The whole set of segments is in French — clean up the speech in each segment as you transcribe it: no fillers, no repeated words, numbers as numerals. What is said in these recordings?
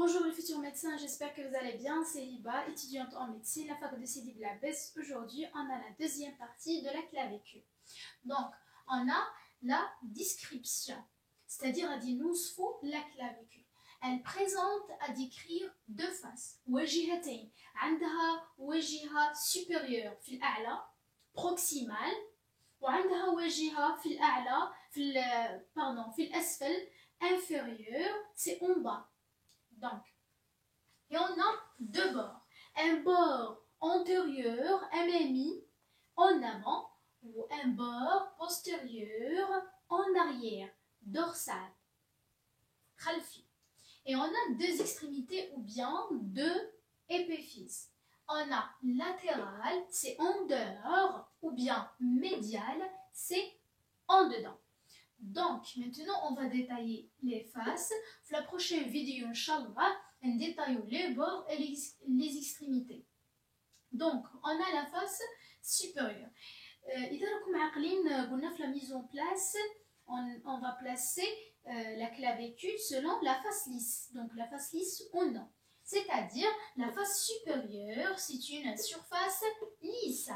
Bonjour les futurs médecins, j'espère que vous allez bien. C'est Liba, étudiante en médecine, la fac de Sidi Blabès. Aujourd'hui, on a la deuxième partie de la clavicule. Donc, on a la description, c'est-à-dire à dire nous la clavicule. Elle présente à décrire deux faces. وجهتين. عندها وجهة supérieure في الأعلى proximale وعندها وجهة في الأعلى في الأسفل inférieur, c'est en bas. Donc, et on a deux bords. Un bord antérieur, MMI, en avant, ou un bord postérieur, en arrière, dorsal, khalfi. Et on a deux extrémités ou bien deux épiphyses. On a latéral, c'est en dehors, ou bien médial, c'est en dedans. Donc, maintenant, on va détailler les faces. Dans la prochaine vidéo, Inch'Allah, on détaille les bords et les extrémités. Donc, on a la face supérieure. إذا راكم عاقلين قلنا في la mise en place, on va placer la clavicule selon la face lisse. Donc, la face lisse ou non. C'est-à-dire, la face supérieure, c'est une surface lisse.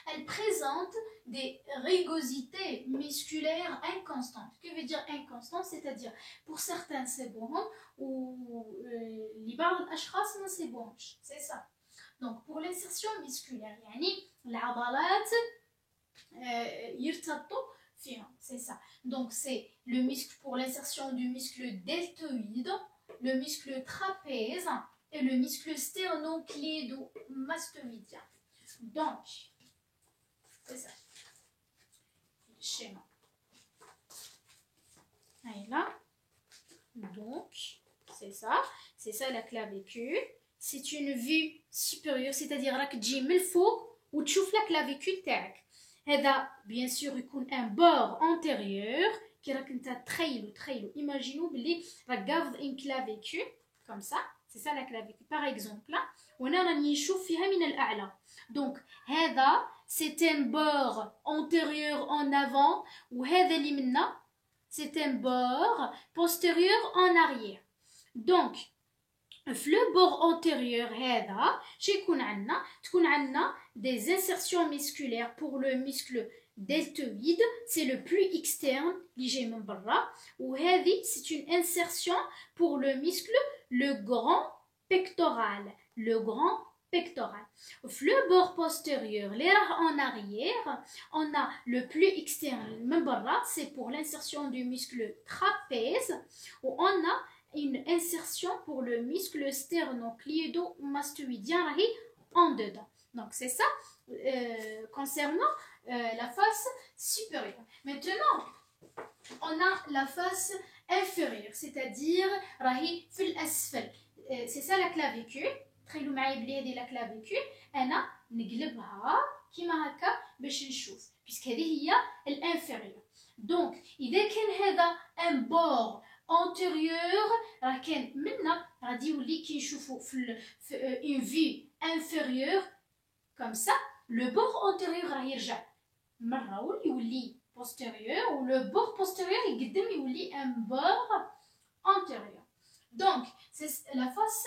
Elle présente des rugosités musculaires inconstantes. Que veut dire inconstant? C'est-à-dire, pour certains, c'est bon, ou les barres d'ashkhas, c'est bon. C'est ça. Donc, pour l'insertion musculaire, l'adalat yirtatu fiha, c'est ça. Donc, c'est le muscle pour l'insertion du muscle deltoïde, le muscle trapèze et le muscle sternocléido-mastoïdien. Donc, c'est ça. Le schéma. Et là, donc, c'est ça. C'est ça la clavicule. C'est une vue supérieure, c'est-à-dire راك تجي من الفوق وتشوف la clavicule تاعك. هذا bien sûr يكون un bord antérieur كي راك انت تخيلوا imaginez بلي راك قابض une clavicule comme ça. C'est ça la clavicule. Par exemple, وانا راني نشوف فيها من الأعلى. Donc هذا c'est un bord antérieur en avant وهذا اللي منا c'est un bord postérieur en arrière. Donc le bord antérieur هذا شيكون عندنا تكون عندنا des insertions musculaires pour le muscle deltoïde, c'est le plus externe اللي جاي من برا وهذه c'est une insertion pour le muscle le grand pectoral, Le bord postérieur, les en arrière, on a le plus externe, c'est pour l'insertion du muscle trapèze, où on a une insertion pour le muscle sternocléido-mastoïdien en dedans. Donc c'est ça concernant la face supérieure. Maintenant, on a la face inférieure, c'est-à-dire fil asfel. C'est ça la clavicule. تخيلوا معايا بلي هذه لا كلافيكول انا نقلبها كيما هكا باش نشوف باسكو هذه هي الانفيريور. دونك اذا كان هذا ان بور انتيريور راه كان منا غادي يولي كي نشوفوا في اون في انفيريور كوم سا لو بور انتيريور راه يرجع مره يولي بوستيريور ولو بور بوستيريور يقدم يولي ان بور انتيريور. دونك سي لا فاس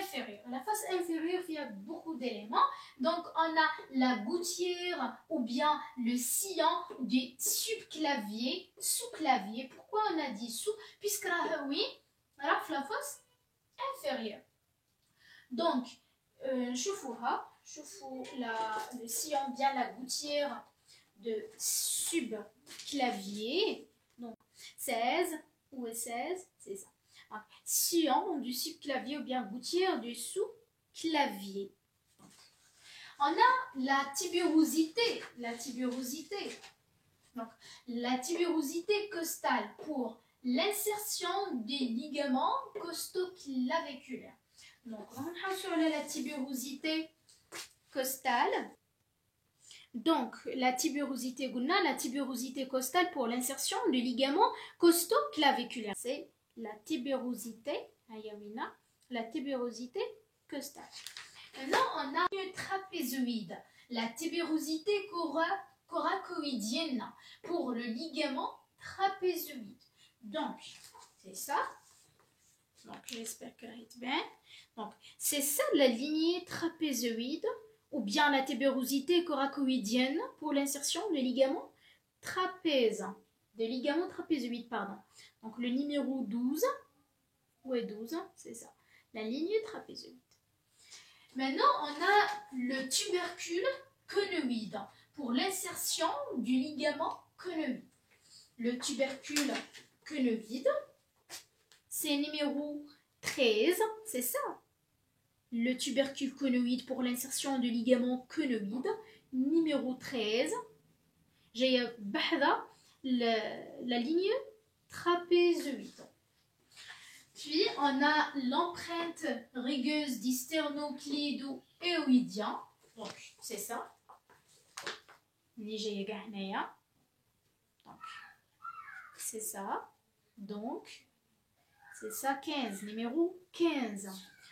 inférieure. La face inférieure, il y a beaucoup d'éléments. Donc, on a la gouttière ou bien le sillon du subclavier, sous-clavier. Pourquoi on a dit sous? Puisque oui, la face inférieure. Donc, شوفوا le sillon, bien la gouttière de subclavier. Donc, 16 ou 16, c'est ça. Sillon du subclavier ou bien gouttière du sous-clavier. On a la tibérosité. Donc, la tibérosité costale pour l'insertion des ligaments costoclaviculaires. Donc, on a sur la tibérosité costale. Donc, la tibérosité costale pour l'insertion du ligament costoclaviculaire. C'est la tibérosité costale. Maintenant, on a une trapézoïde, la tibérosité coracoïdienne pour le ligament trapézoïde. Donc, c'est ça. Donc, j'espère que c'est bien. Donc, c'est ça la lignée trapézoïde ou bien la tubérosité coracoïdienne pour l'insertion de ligaments trapèze. De ligaments trapézoïdes, pardon. Donc, le numéro 12. Où est 12? C'est ça. La lignée trapézoïde. Maintenant, on a le tubercule conoïde pour l'insertion du ligament conoïde. Le tubercule conoïde, c'est numéro 13, c'est ça. Le tubercule conoïde pour l'insertion du ligament conoïde, numéro 13. J'ai la ligne trapézoïde. Puis, on a l'empreinte rigueuse du sternocléido-éoïdien. Donc, c'est ça. Donc, c'est ça. Donc, c'est ça, 15. Numéro 15.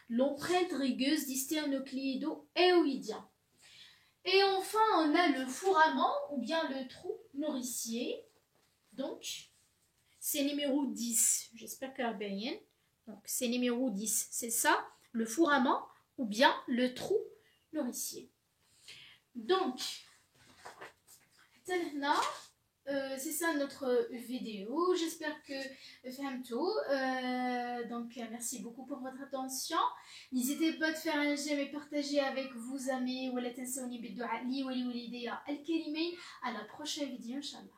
L'empreinte rigueuse du sternocléido-éoïdien. Et enfin, on a le fourrament ou bien le trou nourricier. Donc, c'est numéro 10. J'espère que bien. Donc, c'est numéro 10. C'est ça, le fourrament ou bien le trou nourricier. Donc, c'est ça notre vidéo. J'espère que vous avez tout. Donc, merci beaucoup pour votre attention. N'hésitez pas à faire un j'aime et partager avec vos amis. À la prochaine vidéo, Inch'Allah.